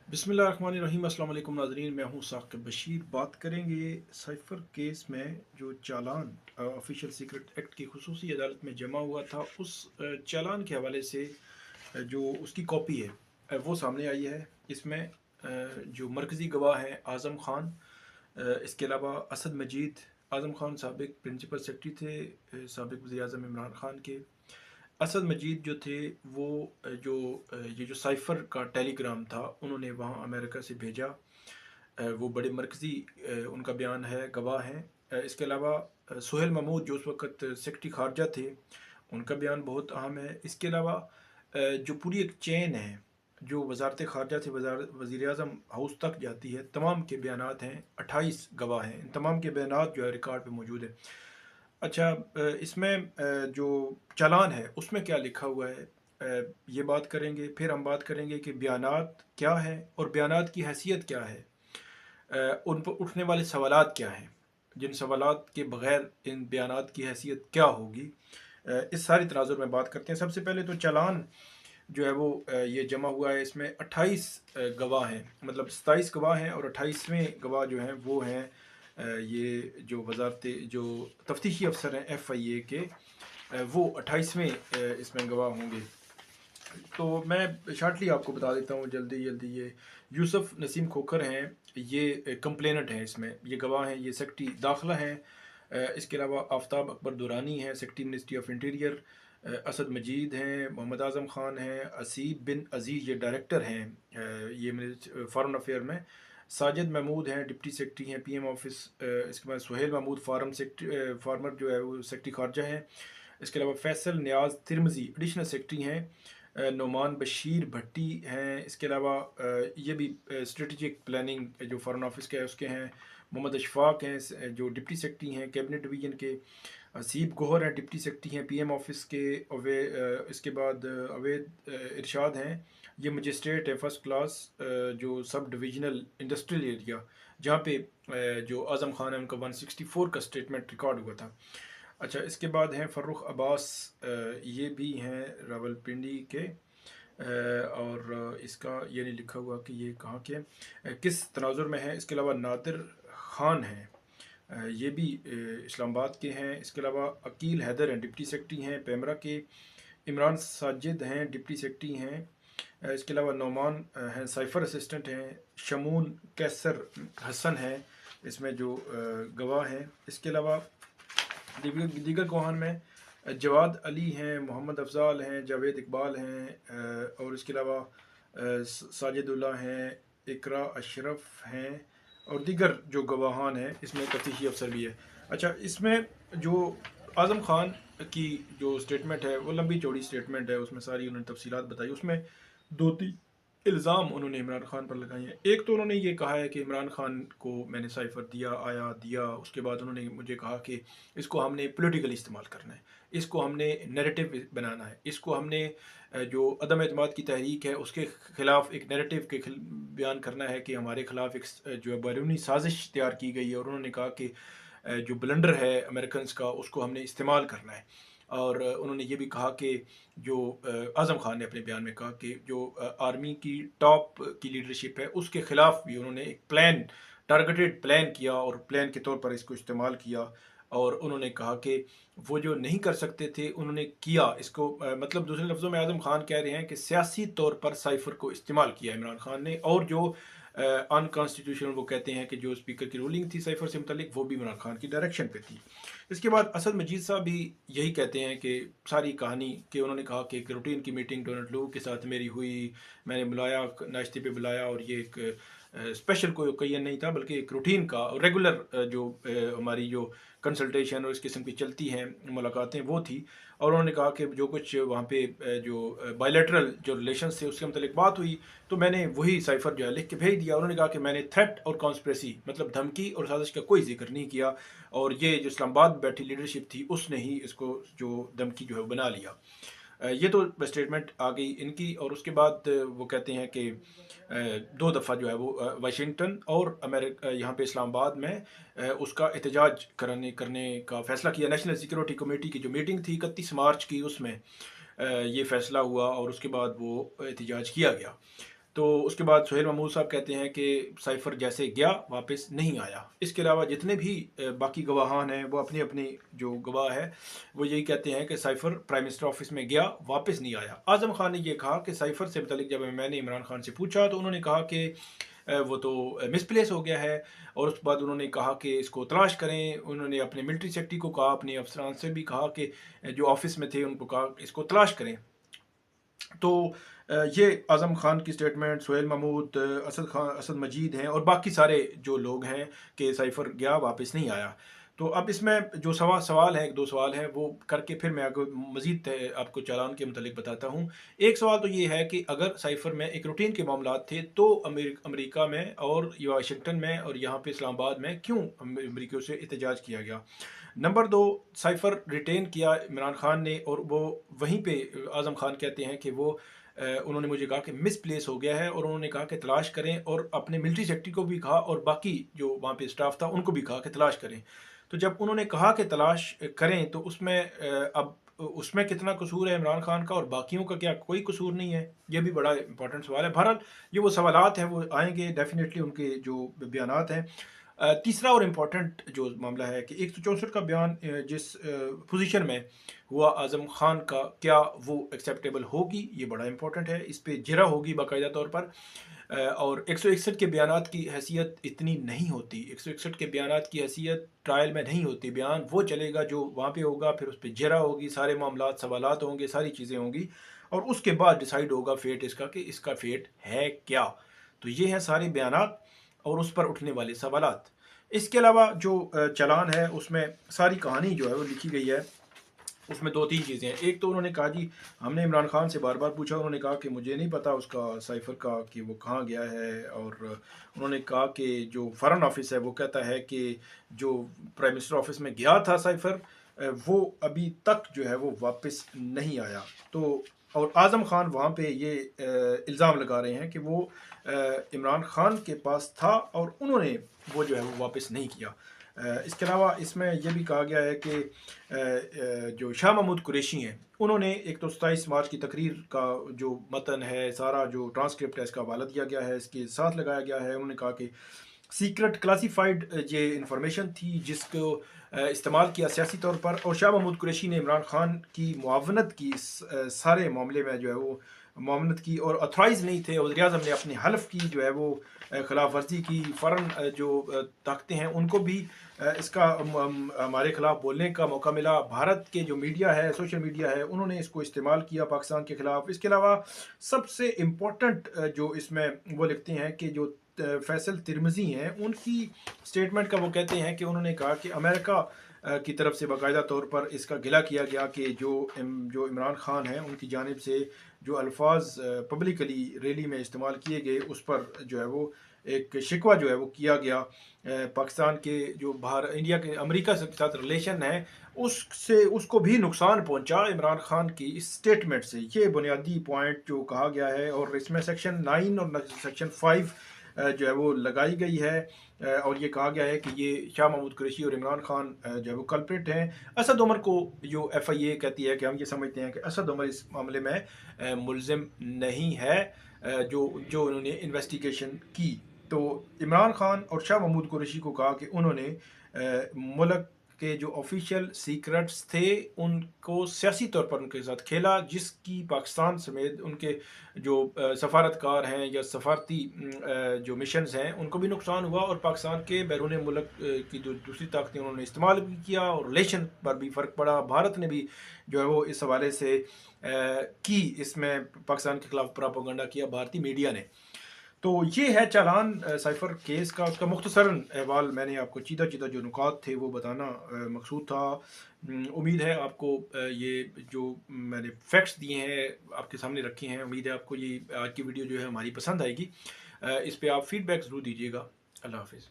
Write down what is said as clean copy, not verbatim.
बिस्मिल्लाहिर्रहमानिर्रहीम। अस्सलाम वालेकुम नाज़रीन, मैं हूँ साकिब बशीर। बात करेंगे साइफ़र केस में जो चालान ऑफिशियल सीक्रेट एक्ट की खुसूसी अदालत में जमा हुआ था, उस चालान के हवाले से जो उसकी कॉपी है वो सामने आई है। इसमें जो मरकज़ी गवाह हैं आज़म ख़ान, इसके अलावा असद मजीद। आज़म ख़ान साबिक प्रिंसिपल सेक्रेटरी थे साबिक वज़ीर आज़म इमरान ख़ान के। असद मजीद जो थे वो ये जो साइफ़र का टेलीग्राम था उन्होंने वहाँ अमेरिका से भेजा। वो बड़े मरकज़ी उनका बयान है, गवाह हैं। इसके अलावा सुहेल महमूद जो उस वक़्त सेक्रेटरी ख़ारजा थे, उनका बयान बहुत अहम है। इसके अलावा जो पूरी एक चेन है जो वज़ारत ख़ारजा से वज़ीर आज़म हाउस तक जाती है, तमाम के बयानात हैं। 28 गवाह हैं, इन तमाम के बयानात जो है रिकॉर्ड पे मौजूद है। अच्छा, इसमें जो चालान है उसमें क्या लिखा हुआ है, ये बात करेंगे। फिर हम बात करेंगे कि बयानात क्या है और बयानात की हैसियत क्या है, उन पर उठने वाले सवालात क्या हैं, जिन सवालात के बग़ैर इन बयानात की हैसियत क्या होगी। इस सारी तनाजुर में बात करते हैं। सबसे पहले तो चालान जो है वो ये जमा हुआ है। इसमें 28 गवाह हैं, मतलब 27 गवाह हैं और 28वें गवाह जो हैं वो हैं ये जो वजारत जो तफ्तीशी अफसर हैं FIA के, वो 28वें इसमें गवाह होंगे। तो मैं शार्टली आपको बता देता हूँ जल्दी जल्दी। ये यूसुफ नसीम खोखर हैं, ये कंप्लेनेंट हैं, इसमें ये गवाह हैं। ये सेक्रेटरी दाखिला हैं। इसके अलावा आफ्ताब अकबर दुरानी हैं, secretary ministry of interior. Asad Majeed हैं, मोहम्मद आज़म ख़ान हैं, असीब बिन अज़ीज़ ये डायरेक्टर हैं ये फॉरेन अफेयर में। साजिद महमूद हैं, डिप्टी सेक्रेटरी हैं PM ऑफिस। इसके बाद सुहेल महमूद फार्मर जो है वो सेक्रेटरी ख़ारजा हैं। इसके अलावा फैसल नियाज़ तिरमज़ी एडिशनल सेक्रेटरी हैं। नोमान बशीर भट्टी हैं। इसके अलावा ये भी स्ट्रेटजिक प्लानिंग जो फॉरेन ऑफिस के है उसके हैं। मोहम्मद अशफाक हैं जो डिप्टी सेक्रेटरी हैं कैबिनेट डिवीज़न के। असीब गोहर हैं, डिप्टी सेक्रेटरी हैं PM ऑफिस के। इसके बाद अवैध इरशाद हैं, ये मजिस्ट्रेट है फर्स्ट क्लास, जो सब डिविजनल इंडस्ट्रियल एरिया, जहाँ पे जो आज़म खान है उनका 164 का स्टेटमेंट रिकॉर्ड हुआ था। अच्छा, इसके बाद हैं फ़र्रुख अब्बास, ये भी हैं रावलपिंडी के। और इसका ये नहीं लिखा हुआ कि ये कहाँ के किस तनाजुर में है। इसके अलावा नादिर ख़ान हैं, ये भी इस्लामाबाद के हैं। इसके अलावा अकील हैदर हैं, डिप्टी सेक्रेटरी हैं पैमरा के। इमरान साजिद हैं, डिप्टी सेक्रेटरी हैं। इसके अलावा नौमान हैं, साइफ़र असिस्टेंट हैं। शमून कैसर हसन हैं इसमें जो गवाह हैं। इसके अलावा दीगर गवाहान में जवाद अली हैं, मोहम्मद अफजाल हैं, जावेद इकबाल हैं, और इसके अलावा साजिदुल्लाह हैं, इकरा अशरफ हैं और दीगर जो गवाहान हैं। इसमें तफ्तीशी अफसर भी है। अच्छा, इसमें जो आज़म ख़ान की जो स्टेटमेंट है वो लंबी चौड़ी स्टेटमेंट है, उसमें सारी उन्होंने तफसीलात बताई। उसमें दो तीन इल्ज़ाम उन्होंने इमरान खान पर लगाए हैं। एक तो उन्होंने ये कहा है कि इमरान खान को मैंने साइफ़र दिया। उसके बाद उन्होंने मुझे कहा कि इसको हमने पॉलिटिकली इस्तेमाल करना है, इसको हमने नैरेटिव बनाना है, इसको हमने जो अदम एतमाद की तहरीक है उसके ख़िलाफ़ एक नैरेटिव के बयान करना है कि हमारे ख़िलाफ़ एक जो है बैरूनी साजिश तैयार की गई है। और उन्होंने कहा कि जो ब्लंडर है अमेरिकन का उसको हमने इस्तेमाल करना है। और उन्होंने ये भी कहा कि जो आज़म खान ने अपने बयान में कहा कि जो आर्मी की टॉप की लीडरशिप है उसके ख़िलाफ़ भी उन्होंने एक टारगेटेड प्लान किया और प्लान के तौर पर इसको इस्तेमाल किया। और उन्होंने कहा कि वो जो नहीं कर सकते थे उन्होंने किया इसको। मतलब दूसरे लफ्ज़ों में आज़म खान कह रहे हैं कि सियासी तौर पर साइफ़र को इस्तेमाल किया इमरान खान ने। और जो अनकॉन्स्टिट्यूशनल वो कहते हैं कि जो स्पीकर की रूलिंग थी साइफ़र से मुतल्लिक, वो भी इमरान खान की डायरेक्शन पे थी। इसके बाद असद मजीद साहब भी यही कहते हैं कि सारी कहानी कि उन्होंने कहा कि एक रूटीन की मीटिंग डोनाल्ड लू के साथ मेरी हुई, मैंने बुलाया, नाश्ते पे बुलाया, और ये एक स्पेशल कोई ओकेजन नहीं था बल्कि एक रूटीन का रेगुलर जो हमारी जो कंसल्टेशन और इस किस्म की चलती हैं मुलाकातें वो थी। और उन्होंने कहा कि जो कुछ वहाँ पे जो बायलैटरल जो रिलेशंस थे उसके मतलब बात हुई, तो मैंने वही साइफ़र जो है लिख के भेज दिया। उन्होंने कहा कि मैंने थ्रेट और कॉन्स्पिरेसी मतलब धमकी और साजिश का कोई जिक्र नहीं किया, और ये जो इस्लामाबाद में बैठी लीडरशिप थी उसने ही इसको जो धमकी जो है बना लिया। ये तो स्टेटमेंट आ गई इनकी। और उसके बाद वो कहते हैं कि दो दफ़ा जो है वो वाशिंगटन और अमेरिका यहाँ पे इस्लामाबाद में उसका एहतजाज करने का फ़ैसला किया। नेशनल सिक्योरिटी कमेटी की जो मीटिंग थी 31 मार्च की, उसमें ये फ़ैसला हुआ और उसके बाद वो एहतजाज किया गया। تو اس کے بعد سہیل محمود صاحب کہتے ہیں کہ سائفر جیسے گیا واپس نہیں آیا۔ اس کے علاوہ جتنے بھی باقی گواہان ہیں وہ اپنی اپنی جو گواہ ہے وہ یہی کہتے ہیں کہ سائفر پرائم منسٹر آفس میں گیا واپس نہیں آیا۔ اعظم خان نے یہ کہا کہ سائفر سے متعلق جب میں نے عمران خان سے پوچھا تو انہوں نے کہا کہ وہ تو مس پلیس ہو گیا ہے، اور اس کے بعد انہوں نے کہا کہ اس کو تلاش کریں۔ انہوں نے اپنے ملٹری سیکٹری کو کہا، اپنے افسران سے بھی کہا کہ جو آفس میں تھے ان کو کہا اس کو تلاش کریں۔ تو یہ اعظم خان کی سٹیٹمنٹ، سہیل محمود، اسد مجید ہیں اور باقی سارے جو لوگ ہیں کہ سائفر گیا واپس نہیں آیا۔ تو اب اس میں جو سوال ہے، ایک دو سوال ہیں وہ کر کے پھر میں مزید آپ کو چالان کے متعلق بتاتا ہوں۔ ایک سوال تو یہ ہے کہ اگر سائفر میں ایک روٹین کے معاملات تھے تو امریکہ میں اور واشنگٹن میں اور یہاں پہ اسلام آباد میں کیوں امریکیوں سے احتجاج کیا گیا؟ نمبر دو، سائفر ریٹین کیا عمران خان نے اور وہ وہیں پہ اعظم خان کہتے ہیں کہ وہ انہوں نے مجھے کہا کہ مس پلیس ہو گیا ہے، اور انہوں نے کہا کہ تلاش کریں، اور اپنے ملٹری سیکٹری کو بھی کہا اور باقی جو وہاں پہ اسٹاف تھا ان کو بھی کہا کہ تلاش کریں۔ تو جب انہوں نے کہا کہ تلاش کریں تو اس میں اب اس میں کتنا قصور ہے عمران خان کا اور باقیوں کا؟ کیا کوئی قصور نہیں ہے؟ یہ بھی بڑا امپورٹنٹ سوال ہے۔ بہرحال یہ وہ سوالات ہیں، وہ آئیں گے ڈیفینیٹلی ان کے جو بیانات ہیں۔ تیسرا اور امپورٹنٹ جو معاملہ ہے کہ 164 کا بیان جس پوزیشن میں ہوا اعظم خان کا، کیا وہ ایکسیپٹیبل ہوگی؟ یہ بڑا امپورٹنٹ ہے، اس پہ جرا ہوگی باقاعدہ طور پر۔ اور 161 کے بیانات کی حیثیت اتنی نہیں ہوتی، 161 کے بیانات کی حیثیت ٹرائل میں نہیں ہوتی۔ بیان وہ چلے گا جو وہاں پہ ہوگا، پھر اس پہ جرا ہوگی، سارے معاملات، سوالات ہوں گے، ساری چیزیں ہوں گی، اور اس کے بعد ڈیسائیڈ ہوگا فیٹ اس کا کہ اس کا فیٹ ہے کیا۔ تو یہ ہیں سارے بیانات اور اس پر اٹھنے والے سوالات۔ اس کے علاوہ جو چالان ہے اس میں ساری کہانی جو ہے وہ لکھی گئی ہے۔ اس میں دو تین چیزیں ہیں۔ ایک تو انہوں نے کہا جی ہم نے عمران خان سے بار بار پوچھا، انہوں نے کہا کہ مجھے نہیں پتا اس کا سائفر کا کہ وہ کہاں گیا ہے، اور انہوں نے کہا کہ جو فارن آفس ہے وہ کہتا ہے کہ جو پرائم منسٹر آفس میں گیا تھا سائفر وہ ابھی تک جو ہے وہ واپس نہیں آیا۔ تو اور اعظم خان وہاں پہ یہ الزام لگا رہے ہیں کہ وہ عمران خان کے پاس تھا اور انہوں نے وہ جو ہے وہ واپس نہیں کیا۔ اس کے علاوہ اس میں یہ بھی کہا گیا ہے کہ جو شاہ محمود قریشی ہیں انہوں نے ایک تو 27 مارچ کی تقریر کا جو متن ہے، سارا جو ٹرانسکرپٹ ہے، اس کا حوالہ دیا گیا ہے، اس کے ساتھ لگایا گیا ہے۔ انہوں نے کہا کہ سیکرٹ کلاسیفائڈ یہ انفارمیشن تھی جس کو استعمال کیا سیاسی طور پر، اور شاہ محمود قریشی نے عمران خان کی معاونت کی، سارے معاملے میں جو ہے وہ معاونت کی، اور اتھرائز نہیں تھے۔ وزیر اعظم نے اپنے حلف کی جو ہے وہ خلاف ورزی کی۔ فارن جو طاقتیں ہیں ان کو بھی اس کا ہمارے خلاف بولنے کا موقع ملا۔ بھارت کے جو میڈیا ہے، سوشل میڈیا ہے، انہوں نے اس کو استعمال کیا پاکستان کے خلاف۔ اس کے علاوہ سب سے امپورٹنٹ جو اس میں وہ لکھتے ہیں کہ جو فیصل ترمذی ہیں ان کی سٹیٹمنٹ کا وہ کہتے ہیں کہ انہوں نے کہا کہ امریکہ کی طرف سے باقاعدہ طور پر اس کا گلہ کیا گیا کہ جو عمران خان ہیں ان کی جانب سے جو الفاظ پبلکلی ریلی میں استعمال کیے گئے اس پر جو ہے وہ ایک شکوہ جو ہے وہ کیا گیا۔ پاکستان کے جو انڈیا کے امریکہ کے ساتھ ریلیشن ہے اس کو بھی نقصان پہنچا عمران خان کی اس سٹیٹمنٹ سے۔ یہ بنیادی پوائنٹ جو کہا گیا ہے، اور اس میں سیکشن 9 اور سیکشن 5 جو ہے وہ لگائی گئی ہے، اور یہ کہا گیا ہے کہ یہ شاہ محمود قریشی اور عمران خان جو ہے وہ کلپریٹ ہیں۔ اسد عمر کو جو ایف آئی اے کہتی ہے کہ ہم یہ سمجھتے ہیں کہ اسد عمر اس معاملے میں ملزم نہیں ہے جو انہوں نے انویسٹیگیشن کی۔ تو عمران خان اور شاہ محمود قریشی کو کہا کہ انہوں نے ملک کے جو آفیشیل سیکرٹس تھے ان کو سیاسی طور پر ان کے ساتھ کھیلا، جس کی پاکستان سمیت ان کے جو سفارتکار ہیں یا سفارتی جو مشنز ہیں ان کو بھی نقصان ہوا، اور پاکستان کے بیرون ملک کی جو دوسری طاقتیں انہوں نے استعمال بھی کیا، اور ریلیشن پر بھی فرق پڑا۔ بھارت نے بھی جو ہے وہ اس حوالے سے اس میں پاکستان کے خلاف پراپیگنڈا کیا، بھارتی میڈیا نے۔ تو یہ ہے چالان سائفر کیس کا، اس کا مختصراً احوال میں نے آپ کو چیدہ جو نکات تھے وہ بتانا مقصود تھا۔ امید ہے آپ کو یہ جو میں نے فیکٹس دیے ہیں آپ کے سامنے رکھے ہیں، امید ہے آپ کو یہ آج کی ویڈیو جو ہے ہماری پسند آئے گی۔ اس پہ آپ فیڈ بیک ضرور دیجیے گا۔ اللہ حافظ۔